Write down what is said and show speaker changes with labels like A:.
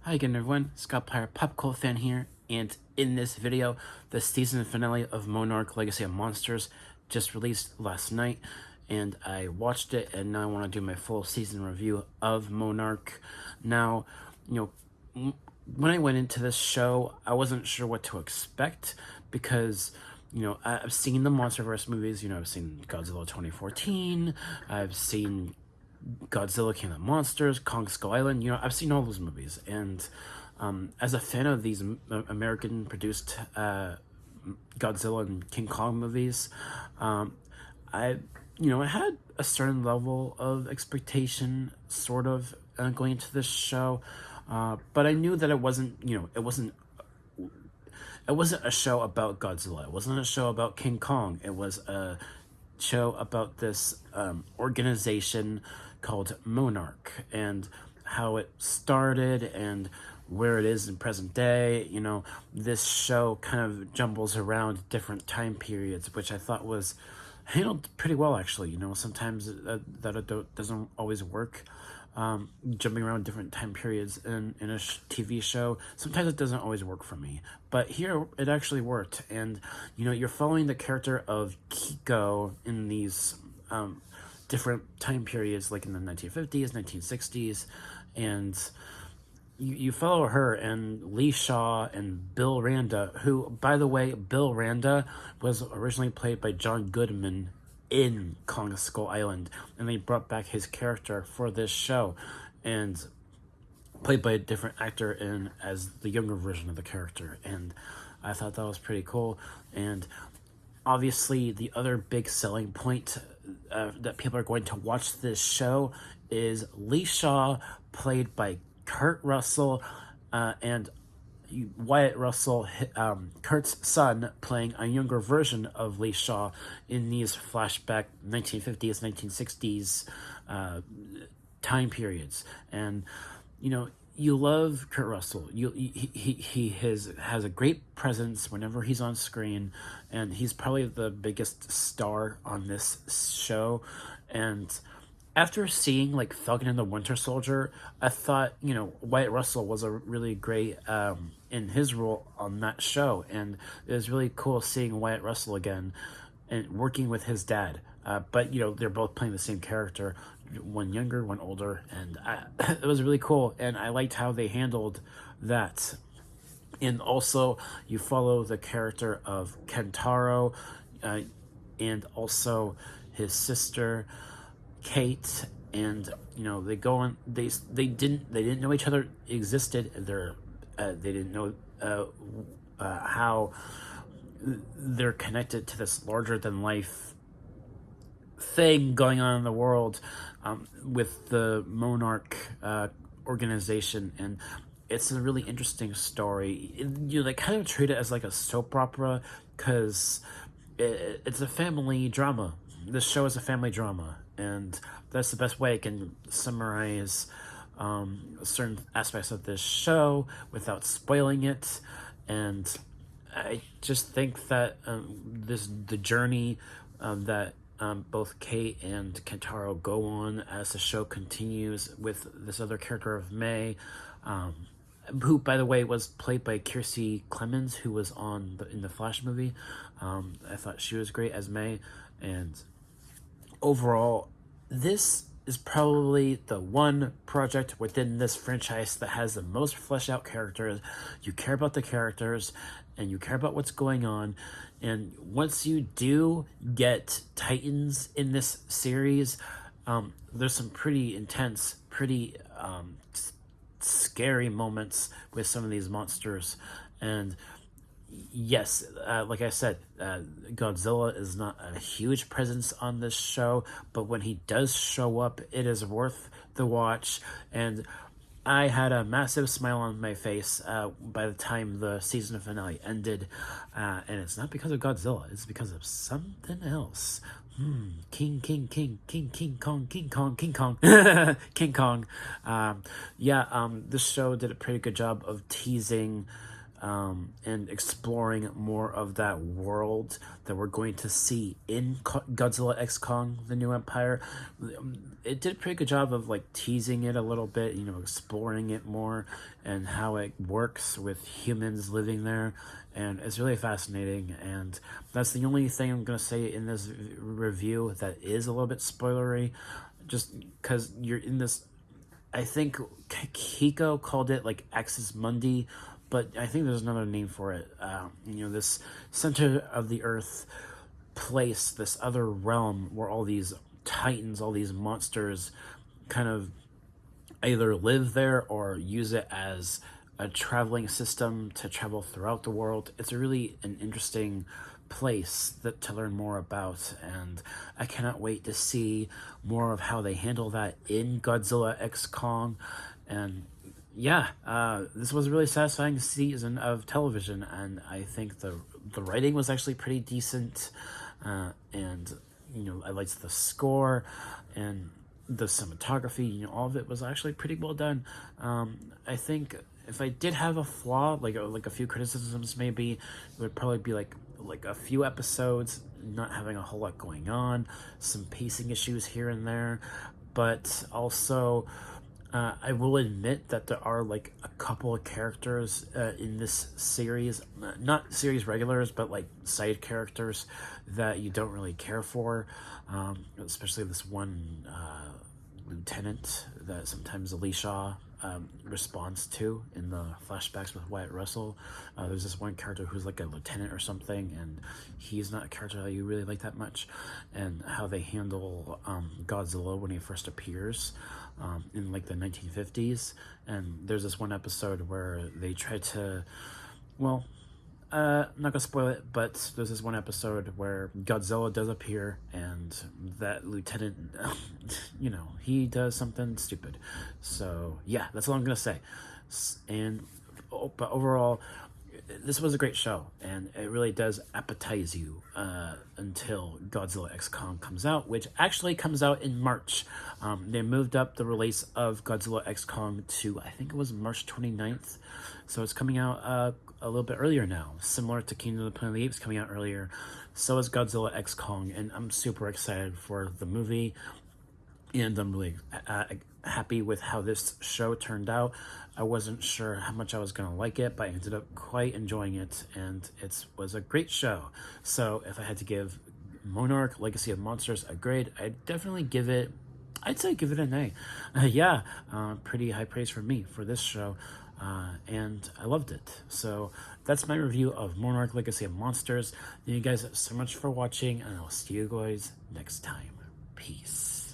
A: Hi again everyone, Scott Pyre, Pop Cult fan here, and in this video, the season finale of Monarch Legacy of Monsters just released last night, and I watched it, and now I want to do my full season review of Monarch. Now, when I went into this show, I wasn't sure what to expect, because I've seen the Monsterverse movies. I've seen Godzilla 2014, I've seen Godzilla King of the Monsters, Kong Skull Island. I've seen all those movies, and as a fan of these American-produced Godzilla and King Kong movies, I had a certain level of expectation, sort of, going into this show, but I knew that it wasn't a show about Godzilla. It wasn't a show about King Kong. It was a show about this organization called Monarch, and how it started and where it is in present day. This show kind of jumbles around different time periods, which I thought was handled pretty well, actually. Sometimes that doesn't always work. Jumping around different time periods in a TV show, sometimes it doesn't always work for me, but here it actually worked. And you're following the character of Kiko in these different time periods, like in the 1950s, 1960s, and you follow her and Lee Shaw and Bill Randa, who, by the way, Bill Randa was originally played by John Goodman in Kong Skull Island, and they brought back his character for this show, and played by a different actor as the younger version of the character, and I thought that was pretty cool. And obviously the other big selling point that people are going to watch this show is Lee Shaw, played by Kurt Russell, and Wyatt Russell, Kurt's son, playing a younger version of Lee Shaw in these flashback 1950s, 1960s time periods. And you love Kurt Russell. He has a great presence whenever he's on screen, and he's probably the biggest star on this show. And after seeing like Falcon and the Winter Soldier, I thought Wyatt Russell was a really great in his role on that show, and it was really cool seeing Wyatt Russell again and working with his dad. But they're both playing the same character, one younger, one older, and it was really cool, and I liked how they handled that. And also, you follow the character of Kentaro, and also his sister Kate, and they go on. They didn't know each other existed. They didn't know how they're connected to this larger than life thing going on in the world, with the Monarch organization. And it's a really interesting story. They kind of treat it as like a soap opera, because it's a family drama. This show is a family drama, and that's the best way I can summarize certain aspects of this show without spoiling it. And I just think that the journey that both Kate and Kentaro go on as the show continues with this other character of May, who, by the way, was played by Kiersey Clemens, who was in the Flash movie. I thought she was great as May. And overall, this is probably the one project within this franchise that has the most fleshed out characters. You care about the characters, and you care about what's going on. And once you do get Titans in this series, there's some pretty intense, pretty scary moments with some of these monsters. And yes, like I said, Godzilla is not a huge presence on this show, but when he does show up, it is worth the watch. And I had a massive smile on my face by the time the season finale ended, and it's not because of Godzilla, it's because of something else. King Kong, King Kong. King Kong. This show did a pretty good job of teasing and exploring more of that world that we're going to see in Godzilla X Kong: The New Empire. It did a pretty good job of like teasing it a little bit, you know, exploring it more and how it works with humans living there. And it's really fascinating. And that's the only thing I'm going to say in this review that is a little bit spoilery, just because you're in this. I think Kiko called it like Axis Mundi, but I think there's another name for it. You know, this center of the earth place, this other realm where all these titans, all these monsters kind of either live there or use it as a traveling system to travel throughout the world. It's really an interesting place that to learn more about, and I cannot wait to see more of how they handle that in Godzilla X Kong. And yeah, this was a really satisfying season of television, and I think the writing was actually pretty decent, and you know, I liked the score and the cinematography. You know, all of it was actually pretty well done. I think if I did have a flaw, like a few criticisms, maybe it would probably be like a few episodes not having a whole lot going on, some pacing issues here and there, but also I will admit that there are like a couple of characters in this series, not series regulars, but like side characters that you don't really care for, especially this one lieutenant that sometimes Alicia responds to in the flashbacks with Wyatt Russell. There's this one character who's like a lieutenant or something, and he's not a character that you really like that much. And how they handle Godzilla when he first appears in like the 1950s. And there's this one episode where they try to, well, I'm not gonna spoil it, but there's this one episode where Godzilla does appear, and that lieutenant, you know, he does something stupid. So yeah, that's all I'm gonna say. And but overall, this was a great show, and it really does appetize you until Godzilla X Kong comes out, which actually comes out in March. They moved up the release of Godzilla X Kong to, I think it was March 29th, so it's coming out a little bit earlier now, similar to Kingdom of the Planet of the Apes coming out earlier. So is Godzilla X Kong, and I'm super excited for the movie, and I'm really happy with how this show turned out. I wasn't sure how much I was going to like it, but I ended up quite enjoying it, and it was a great show. So if I had to give Monarch Legacy of Monsters a grade, I'd definitely give it, I'd say give it an A. Yeah, pretty high praise for me for this show. And I loved it. So that's my review of Monarch Legacy of Monsters. Thank you guys so much for watching, and I'll see you guys next time. Peace.